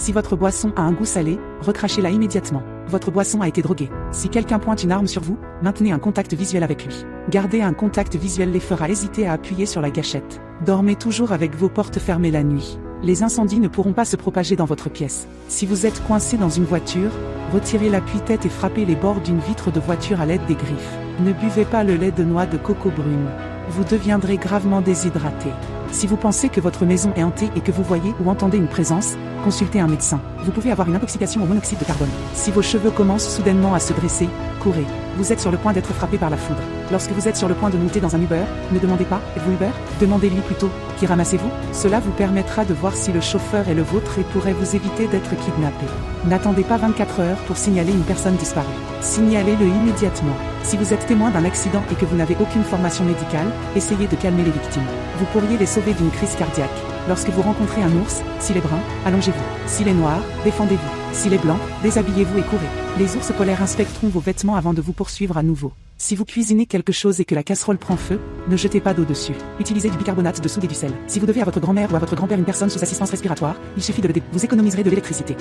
Si votre boisson a un goût salé, recrachez-la immédiatement. Votre boisson a été droguée. Si quelqu'un pointe une arme sur vous, maintenez un contact visuel avec lui. Garder un contact visuel les fera hésiter à appuyer sur la gâchette. Dormez toujours avec vos portes fermées la nuit. Les incendies ne pourront pas se propager dans votre pièce. Si vous êtes coincé dans une voiture, retirez l'appui-tête et frappez les bords d'une vitre de voiture à l'aide des griffes. Ne buvez pas le lait de noix de coco brune. Vous deviendrez gravement déshydraté. Si vous pensez que votre maison est hantée et que vous voyez ou entendez une présence, consultez un médecin. Vous pouvez avoir une intoxication au monoxyde de carbone. Si vos cheveux commencent soudainement à se dresser, courez. Vous êtes sur le point d'être frappé par la foudre. Lorsque vous êtes sur le point de monter dans un Uber, ne demandez pas « Êtes-vous Uber ?» Demandez-lui plutôt « Qui ramassez-vous ?» Cela vous permettra de voir si le chauffeur est le vôtre et pourrait vous éviter d'être kidnappé. N'attendez pas 24 heures pour signaler une personne disparue. Signalez-le immédiatement. Si vous êtes témoin d'un accident et que vous n'avez aucune formation médicale, essayez de calmer les victimes. Vous pourriez les sauver d'une crise cardiaque. Lorsque vous rencontrez un ours, s'il est brun, allongez-vous. S'il est noir, défendez-vous. S'il est blanc, déshabillez-vous et courez. Les ours polaires inspecteront vos vêtements avant de vous poursuivre à nouveau. Si vous cuisinez quelque chose et que la casserole prend feu, ne jetez pas d'eau dessus. Utilisez du bicarbonate de soude et du sel. Si vous devez à votre grand-mère ou à votre grand-père une personne sous assistance respiratoire, il suffit de le vous économiserez de l'électricité.